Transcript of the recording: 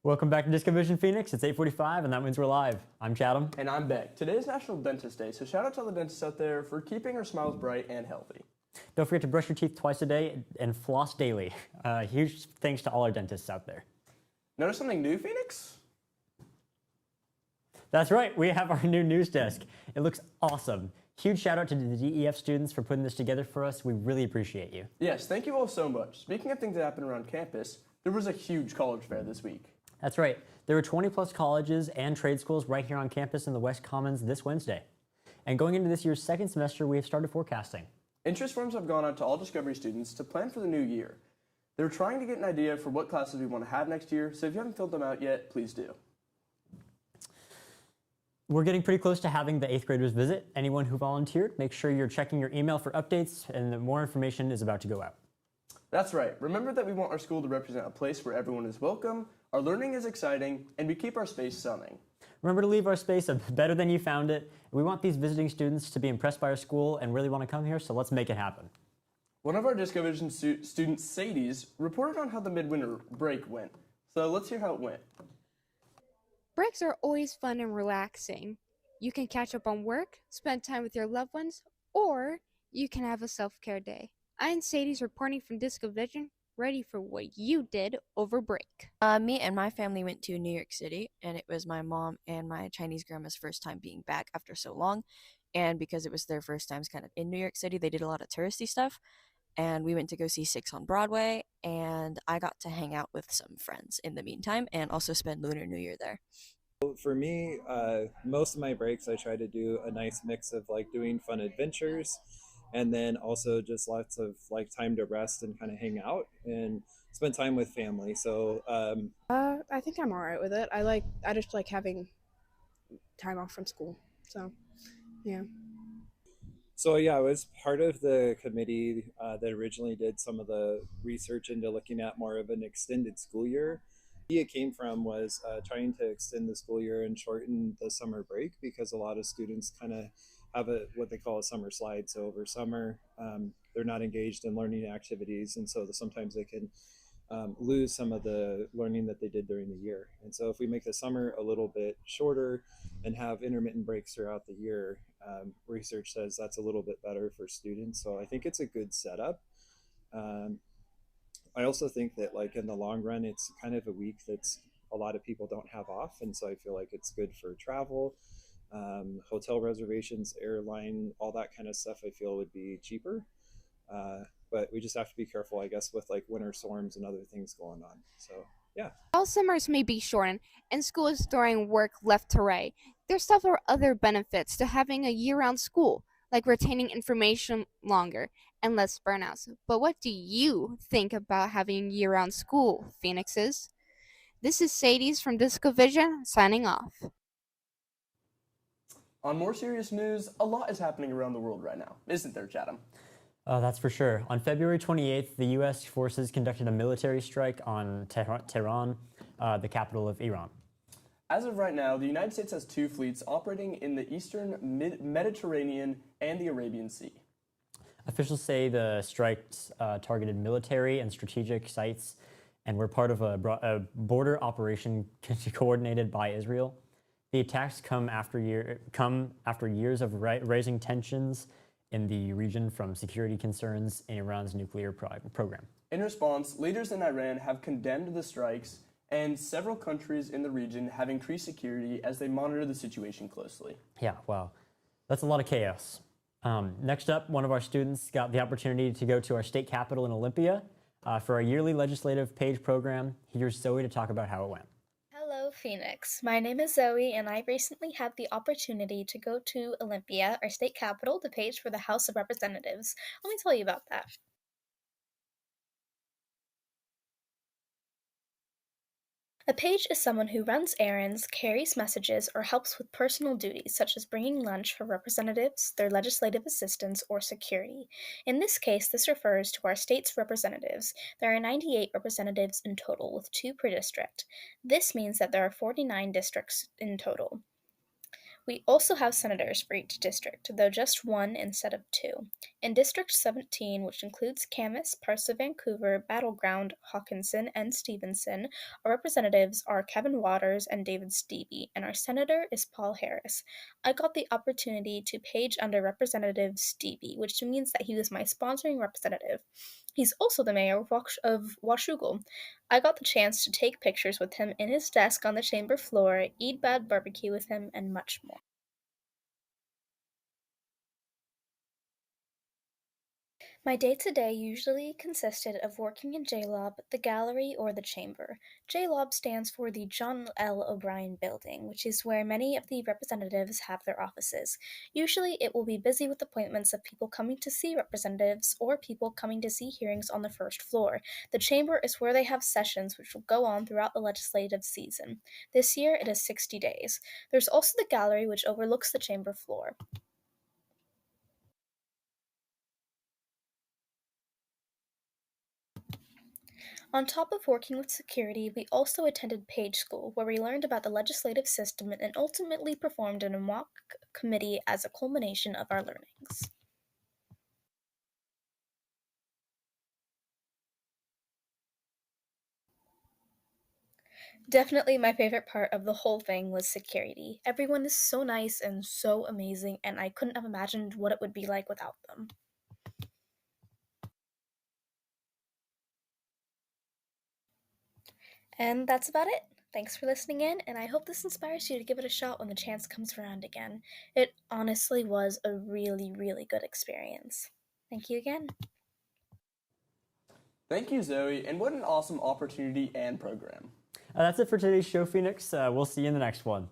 Welcome back to Disco Vision Phoenix. It's 8:45 and that means we're live. I'm Chatham. And I'm Beck. Today is National Dentist Day, so shout out to all the dentists out there for keeping our smiles bright and healthy. Don't forget to brush your teeth twice a day and floss daily. Huge thanks to all our dentists out there. Notice something new, Phoenix? That's right, we have our new news desk. It looks awesome. Huge shout out to the DEF students for putting this together for us. We really appreciate you. Yes, thank you all so much. Speaking of things that happen around campus, there was a huge college fair this week. That's right. There were 20 plus colleges and trade schools right here on campus in the West Commons this Wednesday. And going into this year's second semester, we have started forecasting. Interest forms have gone out to all Discovery students to plan for the new year. They're trying to get an idea for what classes we want to have next year, so if you haven't filled them out yet, please do. We're getting pretty close to having the 8th graders visit. Anyone who volunteered, make sure you're checking your email for updates, and more information is about to go out. That's right. Remember that we want our school to represent a place where everyone is welcome, our learning is exciting, and we keep our space sunning. Remember to leave our space better than you found it. We want these visiting students to be impressed by our school and really want to come here, so let's make it happen. One of our Disco Vision students, Sadie's, reported on how the midwinter break went. So let's hear how it went. Breaks are always fun and relaxing. You can catch up on work, spend time with your loved ones, or you can have a self-care day. I'm Sadie's reporting from Disco Vision, ready for what you did over break. Me and my family went to New York City, and it was my mom and my Chinese grandma's first time being back after so long. And because it was their first times kind of in New York City, they did a lot of touristy stuff. And we went to go see Six on Broadway, and I got to hang out with some friends in the meantime and also spend Lunar New Year there. For me, most of my breaks I try to do a nice mix of like doing fun adventures and then also just lots of like time to rest and kind of hang out and spend time with family. So I think I'm all right with it. I just like having time off from school. So yeah. So yeah, I was part of the committee that originally did some of the research into looking at more of an extended school year. The idea it came from was trying to extend the school year and shorten the summer break because a lot of students kind of have what they call a summer slide. So over summer, they're not engaged in learning activities, and so sometimes they can lose some of the learning that they did during the year. And so if we make the summer a little bit shorter and have intermittent breaks throughout the year, research says that's a little bit better for students. So I think it's a good setup. I also think that like in the long run, it's kind of a week that's a lot of people don't have off. And so I feel like it's good for travel, hotel reservations, airline, all that kind of stuff I feel would be cheaper. But we just have to be careful, I guess, with like winter storms and other things going on. So yeah. While summers may be shortened and school is throwing work left to right, there's several other benefits to having a year-round school, like retaining information longer and less burnouts. But what do you think about having year-round school, Phoenixes? This is Sadie's from Disco Vision, signing off. On more serious news, a lot is happening around the world right now, isn't there, Chatham? That's for sure. On February 28th, the U.S. forces conducted a military strike on Tehran, the capital of Iran. As of right now, the United States has 2 fleets operating in the eastern Mediterranean and the Arabian Sea. Officials say the strikes targeted military and strategic sites and were part of a border operation coordinated by Israel. The attacks come after years of raising tensions in the region from security concerns in Iran's nuclear program. In response, leaders in Iran have condemned the strikes, and several countries in the region have increased security as they monitor the situation closely. Yeah, wow. That's a lot of chaos. Next up, one of our students got the opportunity to go to our state capitol in Olympia for our yearly legislative page program. Here's Zoey to talk about how it went. Hello, Phoenix. My name is Zoe, and I recently had the opportunity to go to Olympia, our state capital, to page for the House of Representatives. Let me tell you about that. A page is someone who runs errands, carries messages, or helps with personal duties such as bringing lunch for representatives, their legislative assistants, or security. In this case, this refers to our state's representatives. There are 98 representatives in total, with 2 per district. This means that there are 49 districts in total. We also have senators for each district, though just one instead of two. In District 17, which includes Camas, parts of Vancouver, Battleground, Hawkinson, and Stevenson, our representatives are Kevin Waters and David Stevie, and our senator is Paul Harris. I got the opportunity to page under Representative Stevie, which means that he was my sponsoring representative. He's also the mayor of Washougal. I got the chance to take pictures with him in his desk on the chamber floor, eat bad barbecue with him, and much more. My day-to-day usually consisted of working in JLOB, the gallery, or the chamber. JLOB stands for the John L. O'Brien Building, which is where many of the representatives have their offices. Usually it will be busy with appointments of people coming to see representatives or people coming to see hearings on the first floor. The chamber is where they have sessions which will go on throughout the legislative season. This year it is 60 days. There's also the gallery which overlooks the chamber floor. On top of working with security, we also attended Page School, where we learned about the legislative system and ultimately performed in a mock committee as a culmination of our learnings. Definitely my favorite part of the whole thing was security. Everyone is so nice and so amazing, and I couldn't have imagined what it would be like without them. And that's about it. Thanks for listening in, and I hope this inspires you to give it a shot when the chance comes around again. It honestly was a really, really good experience. Thank you again. Thank you, Zoe, and what an awesome opportunity and program. That's it for today's show, Phoenix. We'll see you in the next one.